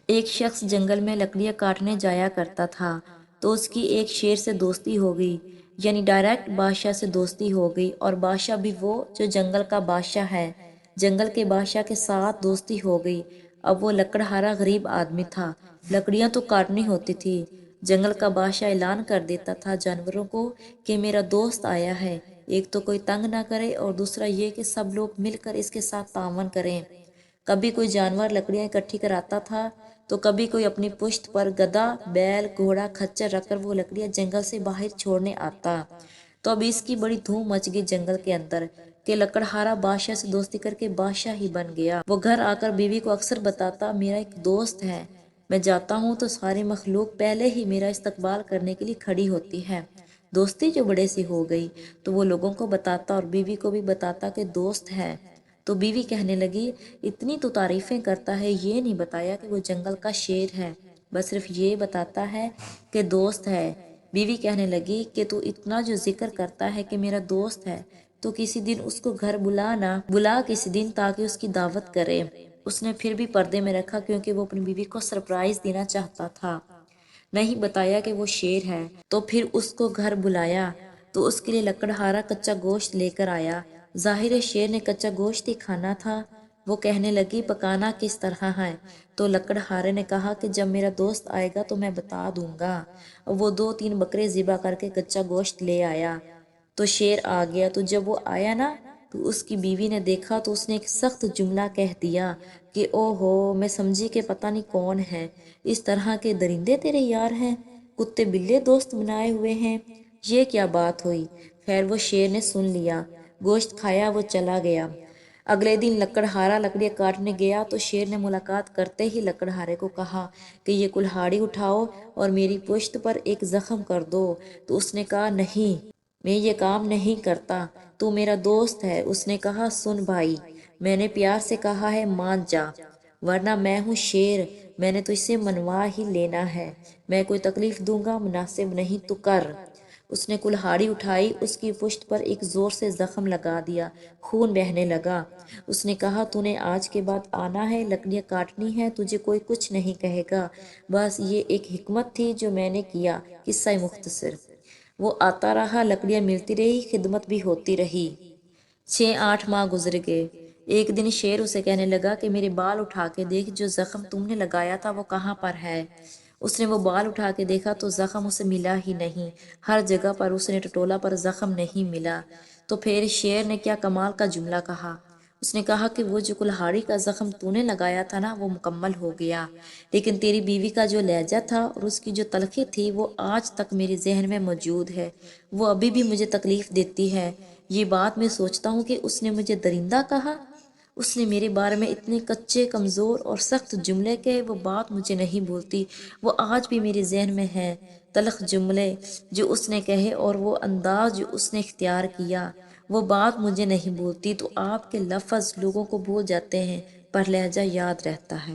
ایک شخص جنگل میں لکڑیاں کاٹنے جایا کرتا تھا تو اس کی ایک شیر سے دوستی ہو گئی، یعنی ڈائریکٹ بادشاہ سے دوستی ہو گئی، اور بادشاہ بھی وہ جو جنگل کا بادشاہ ہے، جنگل کے بادشاہ کے ساتھ دوستی ہو گئی۔ اب وہ لکڑہارا غریب آدمی تھا، لکڑیاں تو کاٹنی ہوتی تھی۔ جنگل کا بادشاہ اعلان کر دیتا تھا جانوروں کو کہ میرا دوست آیا ہے، ایک تو کوئی تنگ نہ کرے اور دوسرا یہ کہ سب لوگ مل کر اس کے ساتھ تعاون کریں۔ کبھی کوئی جانور لکڑیاں اکٹھی کراتا تھا تو کبھی کوئی اپنی پشت پر گدھا، بیل، گھوڑا، کھچر رکھ کر وہ لکڑیاں جنگل سے باہر چھوڑنے آتا۔ تو اب اس کی بڑی دھوم مچ گئی جنگل کے اندر کہ لکڑہارا بادشاہ سے دوستی کر کے بادشاہ ہی بن گیا۔ وہ گھر آ کر بیوی کو اکثر بتاتا، میرا ایک دوست ہے، میں جاتا ہوں تو ساری مخلوق پہلے ہی میرا استقبال کرنے کے لیے کھڑی ہوتی ہے۔ دوستی جو بڑے سے ہو گئی تو وہ لوگوں کو بتاتا اور بیوی کو بھی بتاتا کہ دوست ہے۔ تو بیوی کہنے لگی، اتنی تو تعریفیں کرتا ہے، یہ نہیں بتایا کہ وہ جنگل کا شیر ہے، بس صرف یہ بتاتا ہے کہ دوست ہے۔ بیوی کہنے لگی کہ تو اتنا جو ذکر کرتا ہے کہ میرا دوست ہے، تو کسی دن اس کو گھر بلا کسی دن تاکہ اس کی دعوت کرے۔ اس نے پھر بھی پردے میں رکھا کیونکہ وہ اپنی بیوی کو سرپرائز دینا چاہتا تھا، نہیں بتایا کہ وہ شیر ہے۔ تو پھر اس کو گھر بلایا تو اس کے لیے لکڑہارا کچا گوشت لے کر آیا۔ ظاہر ہے شیر نے کچا گوشت ہی کھانا تھا۔ وہ کہنے لگی، پکانا کس طرح ہے؟ تو لکڑہارے نے کہا کہ جب میرا دوست آئے گا تو میں بتا دوں گا۔ وہ 2-3 بکرے ذبح کر کے کچا گوشت لے آیا تو شیر آ گیا۔ تو جب وہ آیا نا تو اس کی بیوی نے دیکھا تو اس نے ایک سخت جملہ کہہ دیا کہ او ہو، میں سمجھی کہ پتہ نہیں کون ہے، اس طرح کے درندے تیرے یار ہیں، کتے بلے دوست بنائے ہوئے ہیں، یہ کیا بات ہوئی؟ خیر وہ شیر نے سن لیا، گوشت کھایا، وہ چلا گیا۔ اگلے دن لکڑہارا لکڑیاں کاٹنے گیا تو شیر نے ملاقات کرتے ہی لکڑہارے کو کہا کہ یہ کلہاڑی اٹھاؤ اور میری پشت پر ایک زخم کر دو۔ تو اس نے کہا، نہیں، میں یہ کام نہیں کرتا، تو میرا دوست ہے۔ اس نے کہا، سن بھائی، میں نے پیار سے کہا ہے، مان جا، ورنہ میں ہوں شیر، میں نے تو اسے منوا ہی لینا ہے، میں کوئی تکلیف دوں گا مناسب نہیں، تو کر۔ اس نے کلہاڑی اٹھائی، اس کی پشت پر ایک زور سے زخم لگا دیا، خون بہنے لگا۔ اس نے کہا، تو نے آج کے بعد آنا ہے، لکڑیاں کاٹنی ہے، تجھے کوئی کچھ نہیں کہے گا، بس یہ ایک حکمت تھی جو میں نے کیا۔ قصہ مختصر۔ وہ آتا رہا، لکڑیاں ملتی رہی، خدمت بھی ہوتی رہی۔ 6-8 ماہ گزر گئے۔ ایک دن شیر اسے کہنے لگا کہ میرے بال اٹھا کے دیکھ، جو زخم تم نے لگایا تھا وہ کہاں پر ہے؟ اس نے وہ بال اٹھا کے دیکھا تو زخم اسے ملا ہی نہیں، ہر جگہ پر اس نے ٹٹولا پر زخم نہیں ملا۔ تو پھر شیر نے کیا کمال کا جملہ کہا، اس نے کہا کہ وہ جو کلہاڑی کا زخم تو نے لگایا تھا نا، وہ مکمل ہو گیا، لیکن تیری بیوی کا جو لہجہ تھا اور اس کی جو تلخی تھی وہ آج تک میرے ذہن میں موجود ہے، وہ ابھی بھی مجھے تکلیف دیتی ہے۔ یہ بات میں سوچتا ہوں کہ اس نے مجھے درندہ کہا، اس نے میرے بارے میں اتنے کچے، کمزور اور سخت جملے کہے، وہ بات مجھے نہیں بھولتی، وہ آج بھی میرے ذہن میں ہے۔ تلخ جملے جو اس نے کہے اور وہ انداز جو اس نے اختیار کیا، وہ بات مجھے نہیں بھولتی۔ تو آپ کے لفظ لوگوں کو بھول جاتے ہیں پر لہجہ یاد رہتا ہے۔